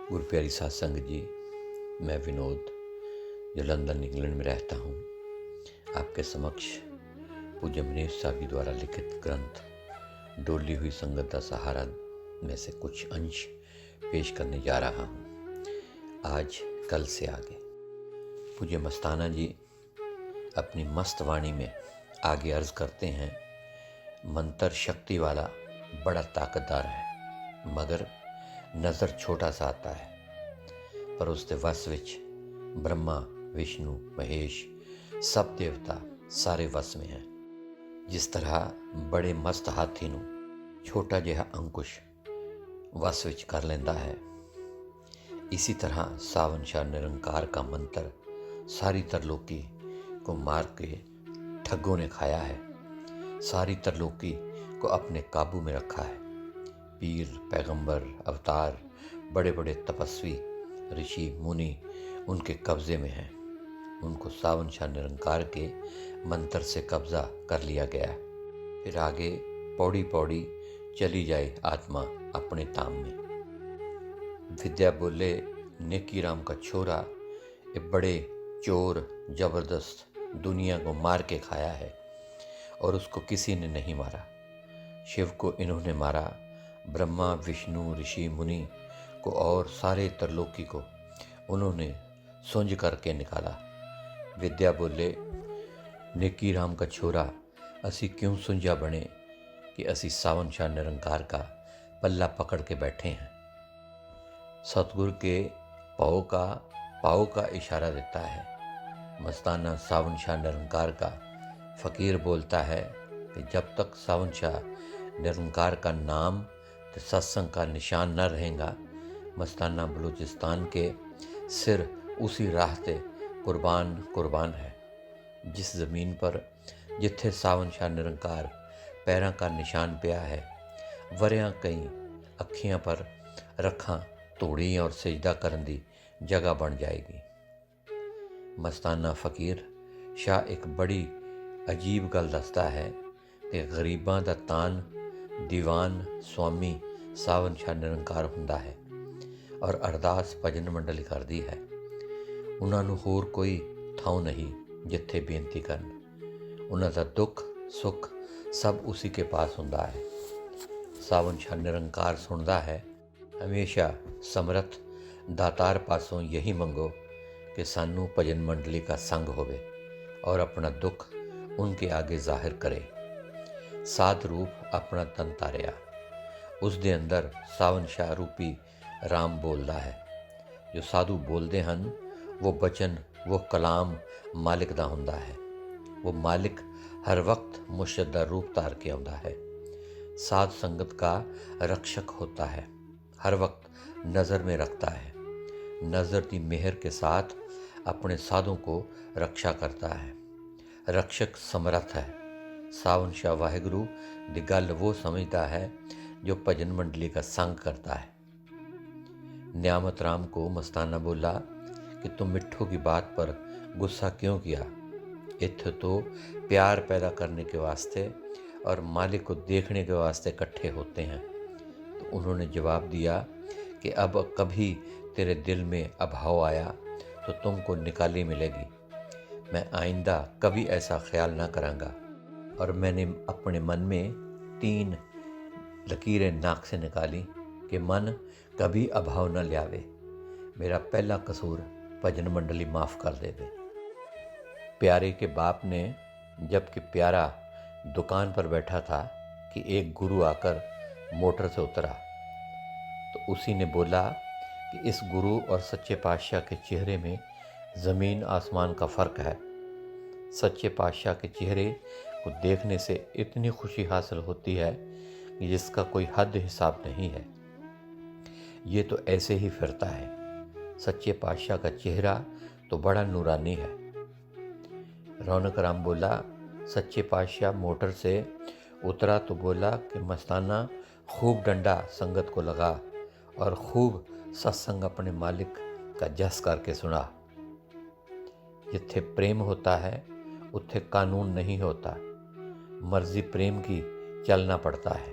गुरु प्यारी साध संगत जी, मैं विनोद जो लंदन इंग्लैंड में रहता हूँ, आपके समक्ष पूज्य मनीष साहब जी द्वारा लिखित ग्रंथ डोली हुई संगत का सहारा में से कुछ अंश पेश करने जा रहा हूँ। आज कल से आगे पूज्य मस्ताना जी अपनी मस्त वाणी में आगे अर्ज करते हैं, मंत्र शक्ति वाला बड़ा ताकतदार है, मगर नज़र छोटा सा आता है, पर उसके वस विच ब्रह्मा विष्णु महेश सब देवता सारे वस में हैं। जिस तरह बड़े मस्त हाथी नूं छोटा जिहा अंकुश वस विच कर लेंदा है, इसी तरह सावन शाह निरंकार का मंत्र सारी तरलोकी को मार के ठगों ने खाया है, सारी तरलोकी को अपने काबू में रखा है। पीर पैगंबर अवतार बड़े बड़े तपस्वी ऋषि मुनि उनके कब्जे में हैं। उनको सावन शाह निरंकार के मंत्र से कब्जा कर लिया गया। फिर आगे पौड़ी पौड़ी चली जाए आत्मा अपने ताम में। विद्या बोले नेकी राम का छोरा, ये बड़े चोर जबरदस्त दुनिया को मार के खाया है और उसको किसी ने नहीं मारा। शिव को इन्होंने मारा, ब्रह्मा विष्णु ऋषि मुनि को और सारे तरलोकी को उन्होंने सूंझ करके निकाला। विद्या बोले नेकी राम का छोरा, असी क्यों सुंझा बने कि असी सावन शाह निरंकार का पल्ला पकड़ के बैठे हैं। सतगुरु के पाँव का इशारा देता है। मस्ताना सावन शाह निरंकार का फ़कीर बोलता है कि जब तक सावन शाह निरंकार का नाम तो सत्संग का निशान न रहेगा, मस्ताना बलूचिस्तान के सिर उसी राह ते कुर्बान है। जिस ज़मीन पर जिथे सावन शाह निरंकार पैरों का निशान पिया है, वरियां कई अखियां पर रखा धूड़ी और सजदा करन दी जगह बन जाएगी। मस्ताना फ़कीर शाह एक बड़ी अजीब गल दसदा है कि गरीबां दा तान दीवान स्वामी सावन शाह निरंकार हुंदा है और अरदास भजन मंडली करदी है। उन्हां नूं होर कोई थां नहीं जिथे बेनती करन। उन्हां दा दुख सुख सब उसी के पास हुंदा है। सावन शाह निरंकार सुनदा है, हमेशा समर्थ दातार पासों यही मंगो कि सानू भजन मंडली का संग होवे और अपना दुख उनके आगे जाहिर करे। साध रूप अपना तन तारिया, उस दे अंदर सावन शाह रूपी राम बोलदा है। जो साधु बोलते हैं वो बचन वो कलाम मालिक दा हुंदा है। वो मालिक हर वक्त मुर्शद दा रूप धार के आउंदा है। साध संगत का रक्षक होता है, हर वक्त नज़र में रखता है। नज़र की मेहर के साथ अपने साधों को रक्षा करता है। रक्षक समर्थ है। सावन शाह वाहिगुरु दी गल वो समझता है जो भजन मंडली का संग करता है। न्यामत राम को मस्ताना बोला कि तुम मिट्ठू की बात पर गुस्सा क्यों किया। इत्थे तो प्यार पैदा करने के वास्ते और मालिक को देखने के वास्ते इकट्ठे होते हैं। तो उन्होंने जवाब दिया कि अब कभी तेरे दिल में अभाव आया तो तुमको निकाली मिलेगी। मैं आइंदा कभी ऐसा ख्याल ना करांगा। और मैंने अपने मन में 3 लकीरें नाक से निकाली कि मन कभी अभाव न ल्यावे। मेरा पहला कसूर भजन मंडली माफ़ कर देवे। प्यारे के बाप ने, जबकि प्यारा दुकान पर बैठा था, कि एक गुरु आकर मोटर से उतरा तो उसी ने बोला कि इस गुरु और सच्चे पातशाह के चेहरे में ज़मीन आसमान का फ़र्क है। सच्चे पातशाह के चेहरे को देखने से इतनी खुशी हासिल होती है कि जिसका कोई हद हिसाब नहीं है। ये तो ऐसे ही फिरता है। सच्चे पातशाह का चेहरा तो बड़ा नूरानी है। रौनक राम बोला, सच्चे पातशाह मोटर से उतरा तो बोला कि मस्ताना खूब डंडा संगत को लगा और खूब सत्संग अपने मालिक का जस करके सुना। जिथे प्रेम होता है उत्थे कानून नहीं होता, मर्जी प्रेम की चलना पड़ता है।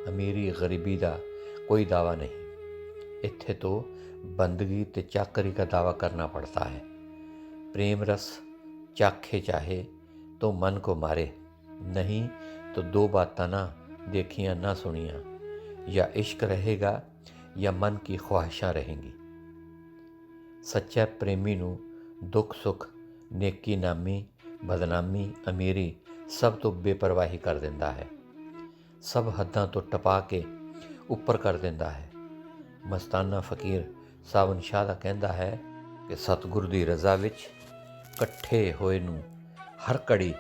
अमीरी गरीबी का कोई दावा नहीं। इत्थे तो बंदगी ते चाकरी का दावा करना पड़ता है। प्रेम रस चाखे चाहे तो मन को मारे, नहीं तो दो बातां ना देखियां ना सुनियां, या इश्क रहेगा या मन की ख्वाहिशां रहेंगी। सच्चा प्रेमी नूं दुख सुख, नेकी नामी, बदनामी, अमीरी सब तो बेपरवाही कर दिंदा है। सब हद्दां तो टपा के ਉੱਪਰ ਕਰ ਦਿੰਦਾ ਹੈ। ਮਸਤਾਨਾ ਫਕੀਰ ਸਾਵਨ ਸ਼ਾਹ ਦਾ ਕਹਿੰਦਾ ਹੈ ਕਿ ਸਤਿਗੁਰ ਦੀ ਰਜ਼ਾ ਵਿੱਚ ਇਕੱਠੇ ਹੋਏ ਨੂੰ ਹਰ ਘੜੀ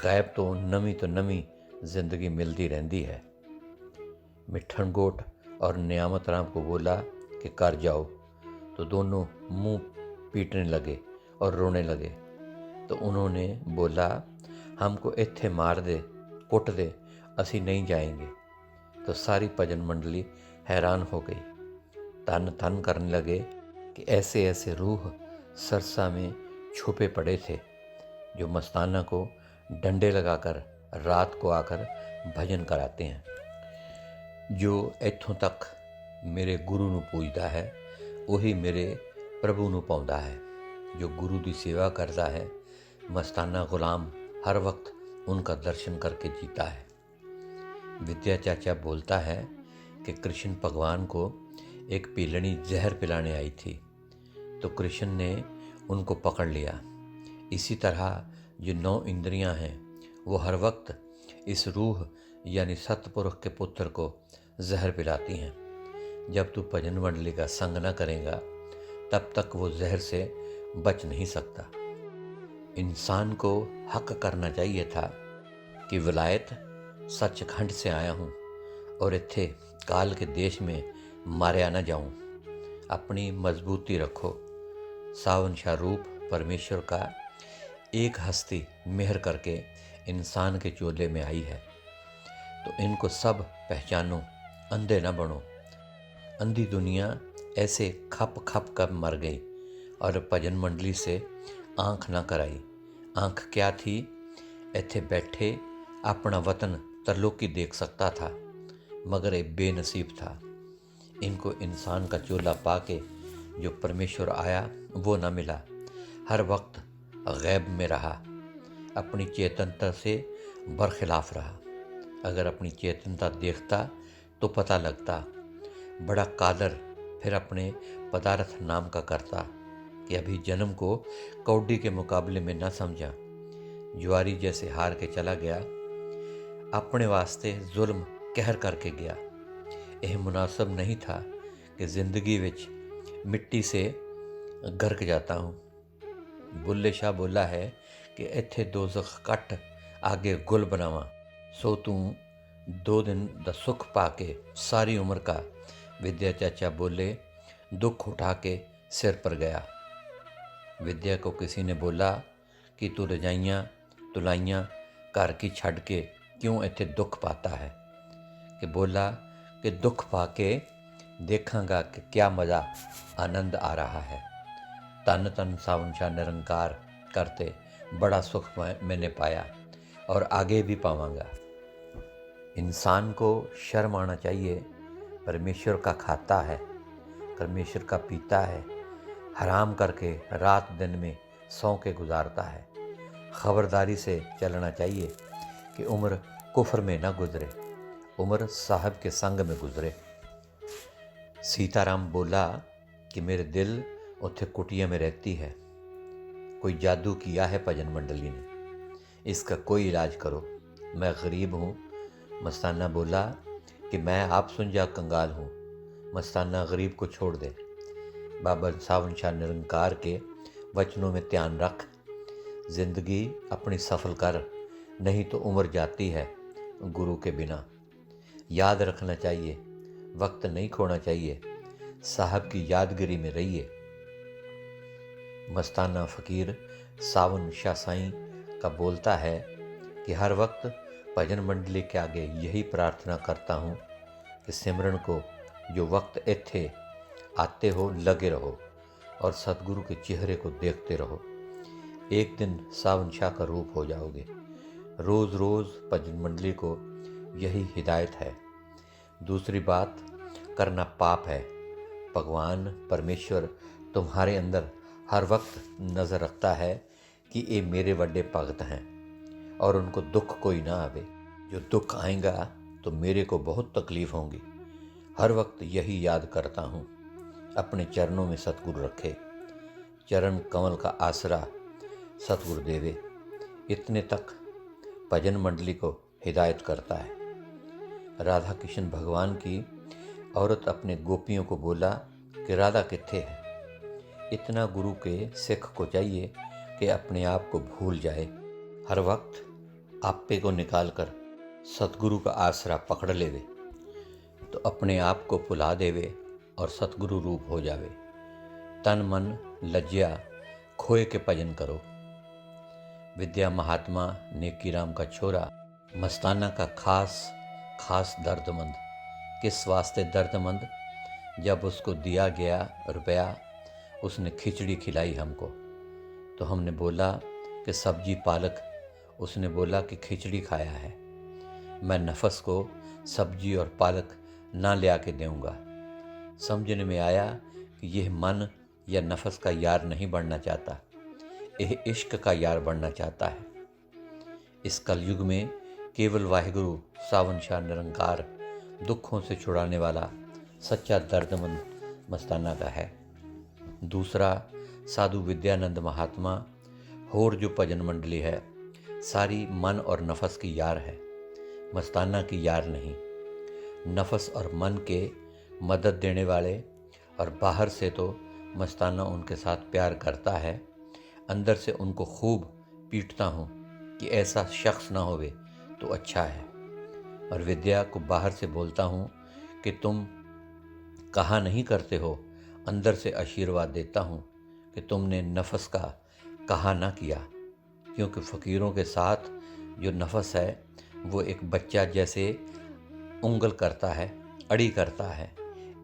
ਗੈਬ ਤੋਂ ਨਵੀਂ ਜ਼ਿੰਦਗੀ ਮਿਲਦੀ ਰਹਿੰਦੀ ਹੈ। मिठन गोट और नियामत राम को बोला कि कर जाओ, तो दोनों मुंह पीटने लगे और रोने लगे। तो उन्होंने बोला, हमको इत्थे मार दे, कुट दे, असी नहीं जाएंगे। तो सारी भजन मंडली हैरान हो गई, तन तन करने लगे कि ऐसे ऐसे रूह सरसा में छुपे पड़े थे जो मस्ताना को डंडे लगाकर रात को आकर भजन कराते हैं। जो ਇੱਥੋਂ ਤੱਕ ਮੇਰੇ ਗੁਰੂ ਨੂੰ ਪੂਜਦਾ ਹੈ ਉਹੀ ਮੇਰੇ ਪ੍ਰਭੂ ਨੂੰ ਪਾਉਂਦਾ ਹੈ। जो गुरु की सेवा करता है मस्ताना गुलाम हर वक्त उनका दर्शन करके जीता है। विद्या चाचा बोलता है कि कृष्ण भगवान को एक पीलनी जहर पिलाने आई थी तो कृष्ण ने उनको पकड़ लिया। इसी तरह जो 9 इंद्रियां हैं वो हर वक्त इस रूह यानी सतपुरुष के पुत्र को जहर पिलाती हैं। जब तू भजन मंडली का संग न करेगा तब तक वो जहर से बच नहीं सकता। इंसान को हक करना चाहिए था कि विलायत सचखंड से आया हूँ और इत्थे काल के देश में मारिया न जाऊँ। अपनी मजबूती रखो। सावन शाह रूप परमेश्वर का एक हस्ती मेहर करके इंसान के चोले में आई है, तो इनको सब पहचानो, अंधे न बनो। अंधी दुनिया ऐसे खप खप कर मर गई और भजन मंडली से आँख न कराई। आँख क्या थी? इत्थे बैठे अपना वतन तरलोकी देख सकता था, मगर ये बेनसीब था। इनको इंसान का चोला पाके जो परमेश्वर आया वो न मिला। हर वक्त गैब में रहा, अपनी चेतनता से बरखिलाफ रहा। अगर अपनी चेतनता देखता तो पता लगता। बड़ा कादर फिर अपने पदार्थ नाम का करता कि अभी जन्म को कौडी के मुकाबले में न समझा। जुआरी जैसे हार के चला गया, अपने वास्ते जुल्म कहर करके गया। यह मुनासिब नहीं था कि जिंदगी विच मिट्टी से गर्क जाता हूँ। बुल्ले शाह बोला है कि इत्थे दोज़ख कट आगे गुल बनावा, सो तू 2 दिन दा सुख पाके सारी उम्र का। विद्या चाचा बोले, दुख उठा के सिर पर गया। विद्या को किसी ने बोला कि तू रजाइयाँ तुलाइयाँ घर की छड़ के क्यों इत्थे दुख पाता है? कि बोला कि दुख पाके देखांगा कि क्या मज़ा आनंद आ रहा है। तन तन सावन शाह निरंकार करते बड़ा सुख मैंने पाया और आगे भी पावांगा। इंसान को शर्म आना चाहिए। परमेश्वर का खाता है, परमेश्वर का पीता है, हराम करके रात दिन में सौ के गुजारता है। खबरदारी से चलना चाहिए कि उम्र कुफ्र में न गुजरे, उम्र साहब के संग में गुजरे। सीताराम बोला कि मेरे दिल उत्थे कुटिया में रहती है। कोई जादू किया है भजन मंडली ने, इसका कोई इलाज करो। मैं गरीब हूँ। मस्ताना बोला कि मैं आप सुन जा कंगाल हूँ। मस्ताना गरीब को छोड़ दे। बाबा सावन शाह निरंकार के वचनों में ध्यान रख, जिंदगी अपनी सफल कर, नहीं तो उम्र जाती है गुरु के बिना। याद रखना चाहिए, वक्त नहीं खोना चाहिए, साहब की यादगिरी में रहिए। मस्ताना फ़कीर सावन शाह साईं का बोलता है कि हर वक्त भजन मंडली के आगे यही प्रार्थना करता हूँ कि सिमरन को जो वक्त इत्थे आते हो लगे रहो और सतगुरु के चेहरे को देखते रहो। एक दिन सावन शाह का रूप हो जाओगे। रोज़ रोज़ भजन मंडली को यही हिदायत है। दूसरी बात, करना पाप है, भगवान परमेश्वर तुम्हारे अंदर हर वक्त नज़र रखता है कि ये मेरे बड़े भगत हैं और उनको दुख कोई ना आवे। जो दुख आएगा तो मेरे को बहुत तकलीफ होंगी। हर वक्त यही याद करता हूँ, अपने चरणों में सतगुरु रखे, चरण कमल का आसरा सतगुरु देवे। इतने तक भजन मंडली को हिदायत करता है। राधा कृष्ण भगवान की औरत अपने गोपियों को बोला कि राधा कित्थे है। इतना गुरु के सिख को चाहिए कि अपने आप को भूल जाए, हर वक्त आपे को निकाल कर सतगुरु का आसरा पकड़ लेवे तो अपने आप को भुला देवे और सतगुरु रूप हो जावे। तन मन लज्जा खोए के भजन करो। विद्या महात्मा नेकीराम का छोरा मस्ताना का खास दर्दमंद। किस वास्ते दर्दमंद? जब उसको दिया गया रुपया, उसने खिचड़ी खिलाई हमको, तो हमने बोला कि सब्जी पालक, उसने बोला कि खिचड़ी खाया है। मैं नफस को सब्जी और पालक ना ले आके दूंगा। समझने में आया कि यह मन या नफस का यार नहीं बनना चाहता, यह इश्क का यार बनना चाहता है। इस कलयुग में केवल वाहिगुरु सावन शाह निरंकार दुखों से छुड़ाने वाला सच्चा दर्दमंद मस्ताना का है। दूसरा साधु विद्यानंद महात्मा होर जो भजन मंडली है सारी मन और नफस की यार है, मस्ताना की यार नहीं। नफस और मन के मदद देने वाले, और बाहर से तो मस्ताना उनके साथ प्यार करता है, अंदर से उनको खूब पीटता हूँ कि ऐसा शख्स ना होवे तो अच्छा है। और विद्या को बाहर से बोलता हूँ कि तुम कहा नहीं करते हो, अंदर से आशीर्वाद देता हूँ कि तुमने नफस का कहा ना किया। क्योंकि फ़कीरों के साथ जो नफस है वो एक बच्चा जैसे उंगल करता है, अड़ी करता है।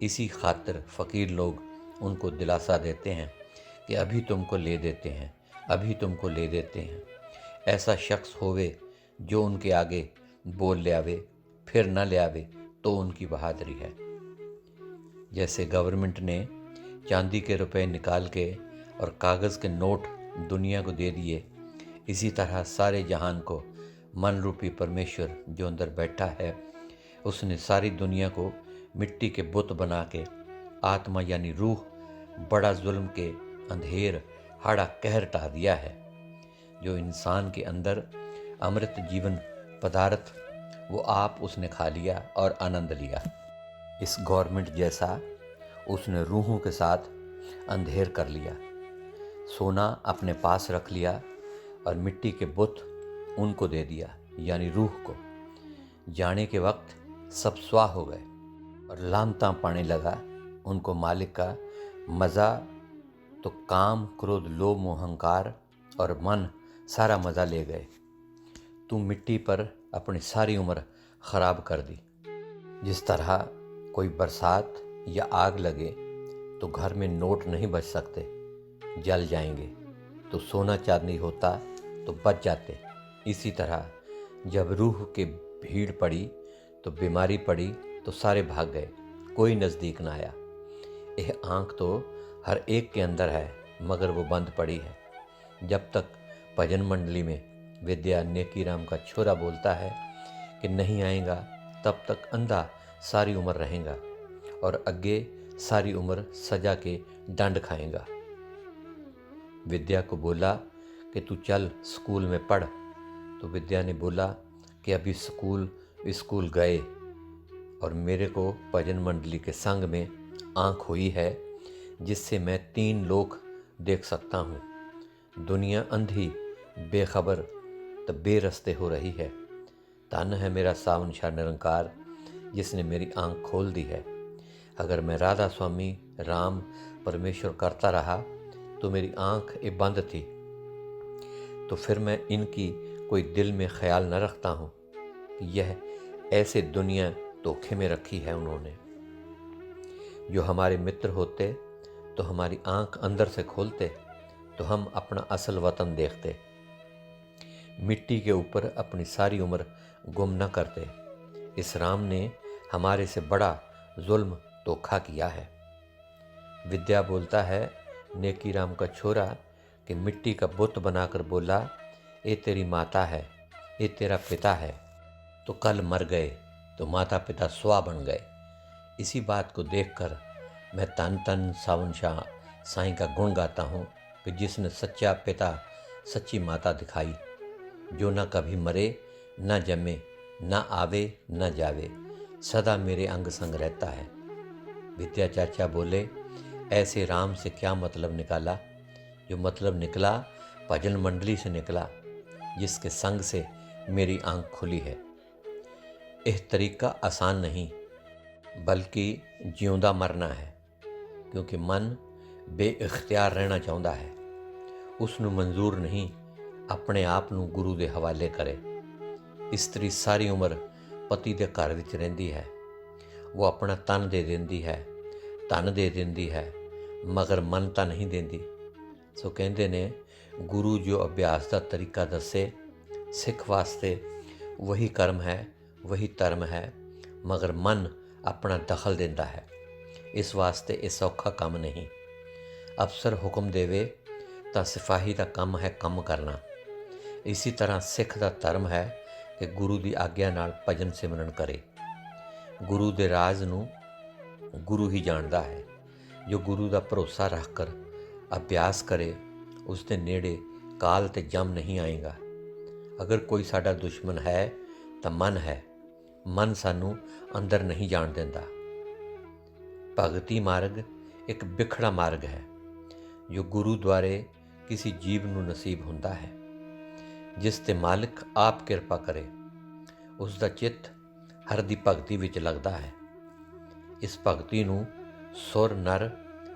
इसी खातिर फ़कीर लोग उनको दिलासा देते हैं कि अभी तुमको ले देते हैं, अभी तुमको ले देते हैं। ऐसा शख्स होवे जो उनके आगे बोल ले आवे, फिर न ले आवे तो उनकी बहादुरी है। जैसे गवर्नमेंट ने चांदी के रुपए निकाल के और कागज़ के नोट दुनिया को दे दिए, इसी तरह सारे जहान को मन रूपी परमेश्वर जो अंदर बैठा है उसने सारी दुनिया को मिट्टी के बुत बना के आत्मा यानी रूह बड़ा जुल्म के अंधेर हाड़ा कहर टा दिया है। जो इंसान के अंदर अमृत जीवन पदार्थ वो आप उसने खा लिया और आनंद लिया। इस गवर्नमेंट जैसा उसने रूहों के साथ अंधेर कर लिया। सोना अपने पास रख लिया और मिट्टी के बुत उनको दे दिया यानी रूह को। जाने के वक्त सब स्वाह हो गए और लानता पाने लगा उनको मालिक का मज़ा। तो काम क्रोध लोभ मोह अहंकार और मन सारा मज़ा ले गए। तू मिट्टी पर अपनी सारी उम्र ख़राब कर दी। जिस तरह कोई बरसात या आग लगे तो घर में नोट नहीं बच सकते, जल जाएंगे। तो सोना चांदी होता तो बच जाते। इसी तरह जब रूह के भीड़ पड़ी तो बीमारी पड़ी तो सारे भाग गए, कोई नज़दीक ना आया। यह आँख तो हर एक के अंदर है मगर वो बंद पड़ी है। जब तक भजन मंडली में विद्या नेकीराम का छोरा बोलता है कि नहीं आएगा, तब तक अंधा सारी उम्र रहेगा और आगे सारी उम्र सजा के दंड खाएगा। विद्या को बोला कि तू चल स्कूल में पढ़, तो विद्या ने बोला कि अभी स्कूल गए और मेरे को भजन मंडली के संग में आँख हुई है जिससे मैं 3 लोक देख सकता हूँ। दुनिया अंधी बेखबर तो बेरस्ते हो रही है। धन है मेरा सावन शाह निरंकार जिसने मेरी आँख खोल दी है। अगर मैं राधा स्वामी राम परमेश्वर करता रहा तो मेरी आँख ये बंद थी, तो फिर मैं इनकी कोई दिल में ख्याल न रखता हूँ कि यह ऐसे दुनिया धोखे में रखी है उन्होंने। जो हमारे मित्र होते तो हमारी आँख अंदर से खोलते तो हम अपना असल वतन देखते, मिट्टी के ऊपर अपनी सारी उम्र गुम न करते। इस राम ने हमारे से बड़ा जुल्म धोखा किया है। विद्या बोलता है, नेकी राम का छोरा, कि मिट्टी का बुत बनाकर बोला, ये तेरी माता है, ये तेरा पिता है। तो कल मर गए तो माता पिता स्वा बन गए। इसी बात को देखकर मैं तन तन सावन शाह साईं का गुण गाता हूँ कि जिसने सच्चा पिता सच्ची माता दिखाई, जो न कभी मरे न जमे, न आवे न जावे, सदा मेरे अंग संग रहता है। विद्या चाचा बोले, ऐसे राम से क्या मतलब निकाला? जो मतलब निकला भजन मंडली से निकला, जिसके संग से मेरी आंख खुली है। यह तरीका आसान नहीं, बल्कि जिਉਂਦਾ मरना है, क्योंकि मन बेइख्तियार रहना चाਹੁੰਦਾ है। ਉਸ ਨੂੰ ਮਨਜ਼ੂਰ ਨਹੀਂ ਆਪਣੇ ਆਪ ਨੂੰ ਗੁਰੂ ਦੇ ਹਵਾਲੇ ਕਰੇ। ਇਸਤਰੀ ਸਾਰੀ ਉਮਰ ਪਤੀ ਦੇ ਘਰ ਵਿੱਚ ਰਹਿੰਦੀ ਹੈ। ਉਹ ਆਪਣਾ ਤਨ ਦੇ ਦਿੰਦੀ ਹੈ, ਧਨ ਦੇ ਦਿੰਦੀ ਹੈ, ਮਗਰ ਮਨ ਤਾਂ ਨਹੀਂ ਦਿੰਦੀ। ਸੋ ਕਹਿੰਦੇ ਨੇ, ਗੁਰੂ ਜੋ ਅਭਿਆਸ ਦਾ ਤਰੀਕਾ ਦੱਸੇ, ਸਿੱਖ ਵਾਸਤੇ ਵਹੀ ਕਰਮ ਹੈ, ਵਹੀ ਧਰਮ ਹੈ, ਮਗਰ ਮਨ ਆਪਣਾ ਦਖਲ ਦਿੰਦਾ ਹੈ। ਇਸ ਵਾਸਤੇ ਇਹ ਸੌਖਾ ਕੰਮ ਨਹੀਂ। ਅਫਸਰ ਹੁਕਮ ਦੇਵੇ ਤਾਂ ਸਿਪਾਹੀ ਦਾ ਕੰਮ ਹੈ ਕੰਮ ਕਰਨਾ। ਇਸੇ ਤਰ੍ਹਾਂ ਸਿੱਖ ਦਾ ਧਰਮ ਹੈ ਕਿ ਗੁਰੂ ਦੀ ਆਗਿਆ ਨਾਲ ਭਜਨ ਸਿਮਰਨ ਕਰੇ। ਗੁਰੂ ਦੇ ਰਾਜ਼ ਨੂੰ ਗੁਰੂ ਹੀ ਜਾਣਦਾ ਹੈ। ਜੋ ਗੁਰੂ ਦਾ ਭਰੋਸਾ ਰੱਖ ਕਰ ਅਭਿਆਸ ਕਰੇ, ਉਸ ਦੇ ਨੇੜੇ ਕਾਲ ਤੇ ਜਮ ਨਹੀਂ ਆਏਗਾ। ਅਗਰ ਕੋਈ ਸਾਡਾ ਦੁਸ਼ਮਣ ਹੈ ਤਾਂ ਮਨ ਹੈ। ਮਨ ਸਾਨੂੰ ਅੰਦਰ ਨਹੀਂ ਜਾਣ ਦਿੰਦਾ। ਭਗਤੀ ਮਾਰਗ ਇੱਕ ਵਿਖੜਾ ਮਾਰਗ ਹੈ, ਜੋ ਗੁਰੂ ਦੁਆਰੇ ਕਿਸੇ ਜੀਵ ਨੂੰ ਨਸੀਬ ਹੁੰਦਾ ਹੈ। ਜਿਸ ਤੇ ਮਾਲਿਕ ਆਪ ਕਿਰਪਾ ਕਰੇ, ਉਸ ਦਾ ਚਿੱਤ ਹਰ ਦੀ ਭਗਤੀ ਵਿੱਚ ਲੱਗਦਾ ਹੈ। ਇਸ ਭਗਤੀ ਨੂੰ ਸੁਰ ਨਰ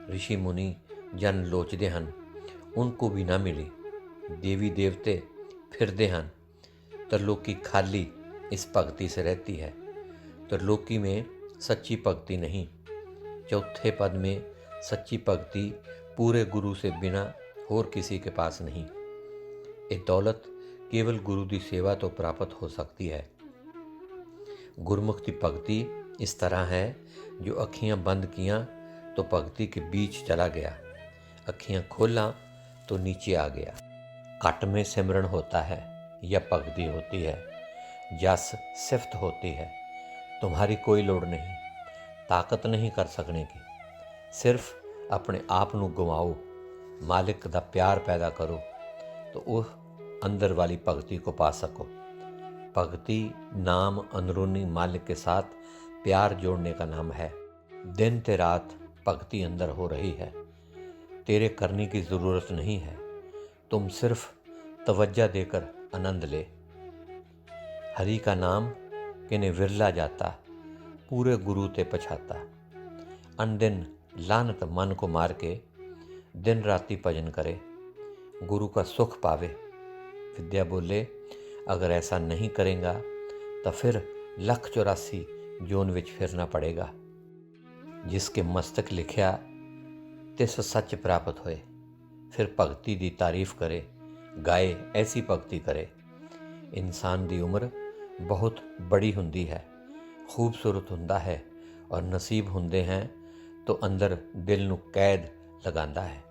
ਰਿਸ਼ੀ ਮੁਨੀ ਜਨ ਲੋਚਦੇ ਹਨ, ਉनको भी ना मिली। देवी देवते फिरते हैं, त्रिलोकी खाली इस भक्ति से रहती है। त्रिलोकी में सच्ची भक्ति नहीं। चौथे पद में सच्ची भक्ति पूरे गुरु से बिना और किसी के पास नहीं। ये दौलत केवल गुरु की सेवा तो प्राप्त हो सकती है। गुरमुख की भक्ति इस तरह है, जो अखियाँ बंद कियाँ तो भक्ति के बीच चला गया, अखियाँ खोला तो नीचे आ गया। कट में सिमरन होता है या भक्ति होती है, जस सिफत होती है। तुम्हारी कोई लोड़ नहीं, ताकत नहीं कर सकने की। सिर्फ अपने आप ਨੂੰ ਗਵਾਓ, मालिक ਦਾ प्यार पैदा करो, तो वह अंदर वाली भक्ति को पा सको। भक्ति नाम अंदरूनी मालिक के साथ प्यार जोड़ने का नाम है। दिन ते रात भक्ति अंदर हो रही है। तेरे करने की ज़रूरत नहीं है, तुम सिर्फ तवज्जो देकर आनंद ले। हरि का नाम किने विरला जाता, पूरे गुरु ते पछाता। अन दिन लानत मन को मार के दिन राति भजन करे, गुरु का सुख पावे। विद्या बोले, अगर ऐसा नहीं करेगा तो फिर 184 जोन विच फिरना पड़ेगा। जिसके मस्तक लिखिया तिस सच प्राप्त होए। फिर भगती दी तारीफ करे, गाए ऐसी भगती करे। इंसान दी उम्र बहुत बड़ी हुंदी है, खूबसूरत हुंदा है, और नसीब हुंदे हैं तो अंदर दिल नू कैद लगांदा है।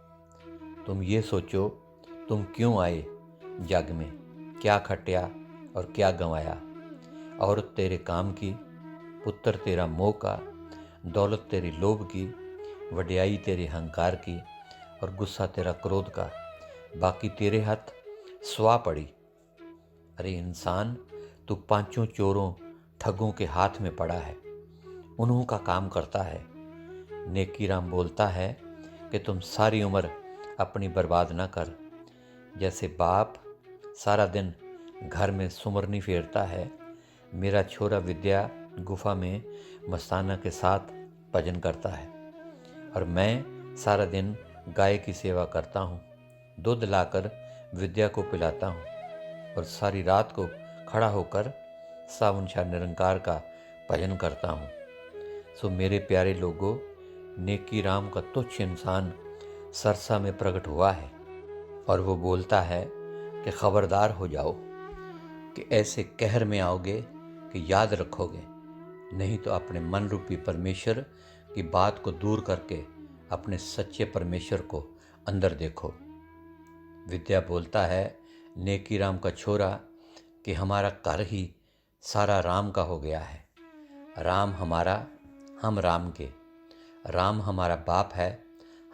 तुम ये सोचो, तुम क्यों आए जग में, क्या खटिया और क्या गंवाया। औरत तेरे काम की, पुत्र तेरा मोह का, दौलत तेरी लोभ की, वड्याई तेरे अहंकार की, और गुस्सा तेरा क्रोध का, बाकी तेरे हाथ स्वा पड़ी। अरे इंसान, तू पांचों चोरों ठगों के हाथ में पड़ा है, उन्हों का काम करता है। नेकी राम बोलता है कि तुम सारी उम्र अपनी बर्बाद ना कर। जैसे बाप सारा दिन घर में सुमरनी फेरता है, मेरा छोरा विद्या गुफा में मस्ताना के साथ भजन करता है, और मैं सारा दिन गाय की सेवा करता हूँ। दूध लाकर विद्या को पिलाता हूँ, और सारी रात को खड़ा होकर सावन शाह निरंकार का भजन करता हूँ। सो मेरे प्यारे लोगों, नेकी राम का तुच्छ इंसान सरसा में प्रकट हुआ है, और वो बोलता है कि खबरदार हो जाओ कि ऐसे कहर में आओगे कि याद रखोगे, नहीं तो अपने मन रूपी परमेश्वर की बात को दूर करके अपने सच्चे परमेश्वर को अंदर देखो। विद्या बोलता है नेकी राम का छोरा कि हमारा घर ही सारा राम का हो गया है। राम हमारा, हम राम के। राम हमारा बाप है,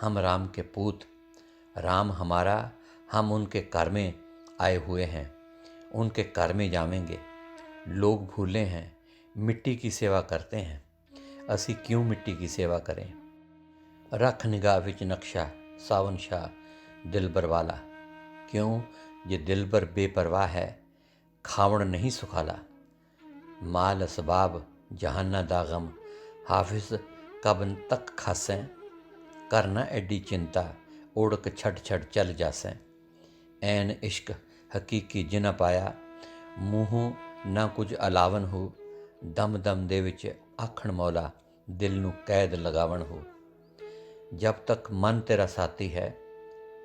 हम राम के पूत। राम हमारा, हम उनके घर में आए हुए हैं, उनके घर में जावेंगे। लोग भूले हैं, मिट्टी की सेवा करते हैं। असी क्यों मिट्टी की सेवा करें। रख निगाह विच नक्शा सावन शाह दिलबर वाला। क्यों जे दिलबर बेपरवाह है, खावण नहीं सुखाला। माल असबाब जहाना दागम, हाफिज कबन तक खासें। करना एडी चिंता, उड़क छड़ छड़ चल जासें। ऐन इश्क हकीकी जिना पाया, मूहों ना कुछ अलावन हो। दम दम दे विच आखण मौला, दिल नू कैद लगावन हो। जब तक मन तेरा साथी है,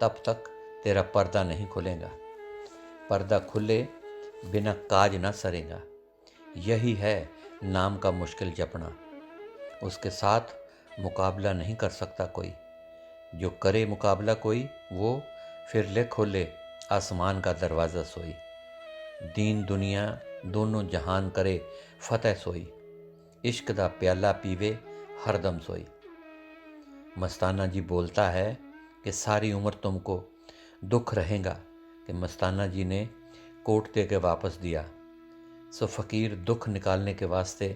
तब तक तेरा पर्दा नहीं खुलेगा। पर्दा खुले बिना काज ना सरेगा। यही है नाम का मुश्किल जपना। उसके साथ मुकाबला नहीं कर सकता कोई। जो करे मुकाबला कोई, वो फिर ले खोले आसमान का दरवाज़ा सोई। दीन दुनिया दोनों जहान करे फतेह सोई। इश्क दा प्याला पीवे हरदम सोई। मस्ताना जी बोलता है कि सारी उम्र तुमको दुख रहेगा कि मस्ताना जी ने कोट दे के वापस दिया। सो फ़कीर दुख निकालने के वास्ते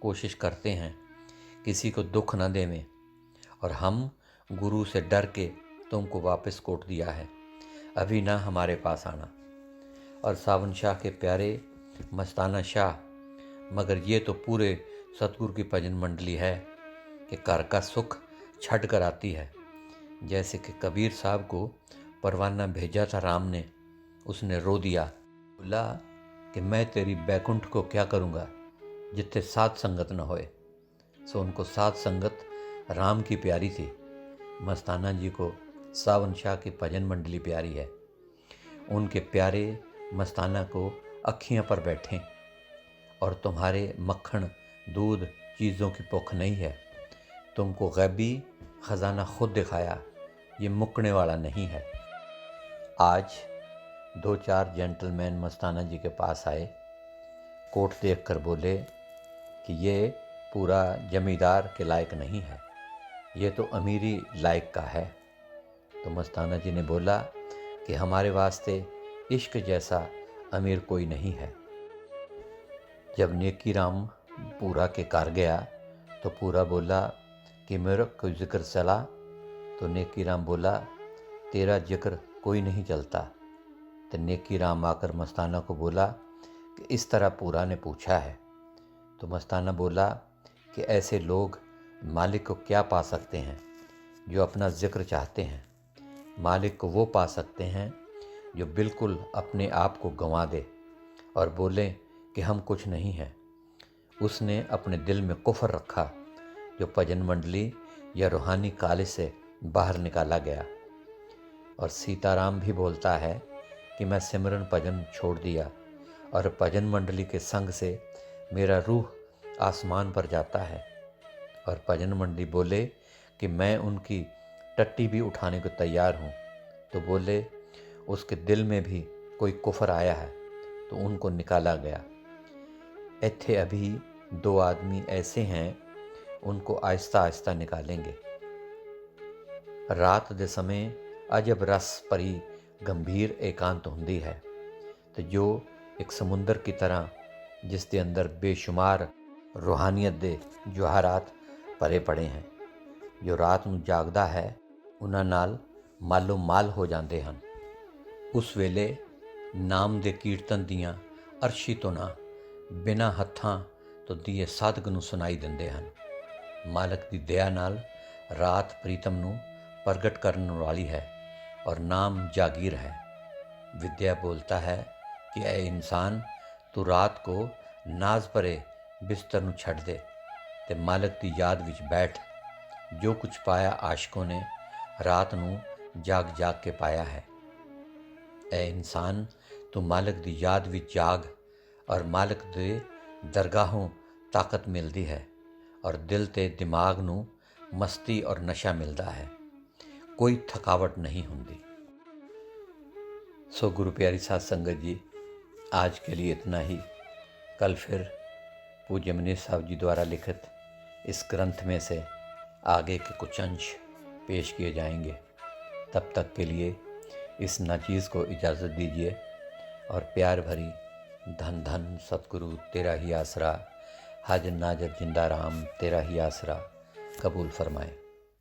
कोशिश करते हैं किसी को दुख न देवें, और हम गुरु से डर के तुमको वापस कोट दिया है, अभी ना हमारे पास आना। और सावन शाह के प्यारे मस्ताना शाह, मगर ये तो पूरे सतगुरु की भजन मंडली है कि घर का सुख छड़ कर आती है। जैसे कि कबीर साहब को परवाना भेजा था राम ने, उसने रो दिया, बोला कि मैं तेरी बैकुंठ को क्या करूँगा जितने साथ संगत न होए। सो उनको साथ संगत राम की प्यारी थी। मस्ताना जी को सावन शाह की भजन मंडली प्यारी है। उनके प्यारे मस्ताना को अखियाँ पर बैठें और तुम्हारे मक्खन दूध चीज़ों की भुख नहीं है। तुमको गैबी ख़जाना खुद दिखाया, ये मुकने वाला नहीं है। आज 2-4 जेंटलमैन मस्ताना जी के पास आए, कोट देख कर बोले कि ये पूरा जमींदार के लायक नहीं है, ये तो अमीरी लायक का है। तो मस्ताना जी ने बोला कि हमारे वास्ते इश्क जैसा अमीर कोई नहीं है। जब नेकी राम पूरा के घर गया तो पूरा बोला कि मेरा कोई जिक्र चला। तो नेकी राम बोला तेरा जिक्र कोई नहीं चलता। तो नेकी राम आकर मस्ताना को बोला कि इस तरह पूरा ने पूछा है। तो मस्ताना बोला कि ऐसे लोग मालिक को क्या पा सकते हैं जो अपना जिक्र चाहते हैं। मालिक को वो पा सकते हैं जो बिल्कुल अपने आप को गंवा दे और बोले कि हम कुछ नहीं हैं। उसने अपने दिल में कुफर रखा जो भजन मंडली या रूहानी काले से बाहर निकाला गया। और सीताराम भी बोलता है कि मैं सिमरन भजन छोड़ दिया और भजन मंडली के संग से मेरा रूह आसमान पर जाता है। और भजन मंडली बोले कि मैं उनकी टट्टी भी उठाने को तैयार हूँ। तो बोले उसके दिल में भी कोई कुफर आया है, तो उनको निकाला गया। इत्थे अभी 2 आदमी ऐसे हैं, उनको आहिस्ता आहिस्ता निकालेंगे। रात दे समय अजब रस भरी गंभीर एकांत हुंदी है, तो जो एक समुंदर की तरह जिस दे अंदर बेशुमार रूहानियत दे जवाहरात भरे पड़े हैं। जो रात ਨੂੰ जागदा है उन्हां नाल मालो माल हो जाते हैं। उस वेले नाम दे कीर्तन दियां अरशी तो ना बिना हत्थां तो दिए साधक ਨੂੰ सुनाई दिंदे हैं। मालक दी दया नाल रात प्रीतम ਨੂੰ प्रगट करने वाली है और नाम जागीर है। विद्या बोलता है कि ऐ इंसान, तू रात को नाज भरे बिस्तर ਨੂੰ छड़ दे ते मालक दी याद विच बैठ। जो कुछ पाया आशिकों ने रात ਨੂੰ जाग जाग के पाया है। ऐ इंसान, तू मालक दी याद विच जाग और मालक दे दरगाहों ताकत मिलती है और दिल ते दिमाग ਨੂੰ मस्ती और नशा मिलता है, कोई थकावट नहीं होती। सो गुरु प्यारी साध संगत जी, आज के लिए इतना ही। कल फिर पूज्य मनीष साहब जी द्वारा लिखित इस ग्रंथ में से आगे के कुछ अंश पेश किए जाएंगे। तब तक के लिए इस नाचीज़ को इजाज़त दीजिए और प्यार भरी धन धन सतगुरु तेरा ही आसरा, हाजिर नाजर जिंदा राम तेरा ही आसरा कबूल फरमाए।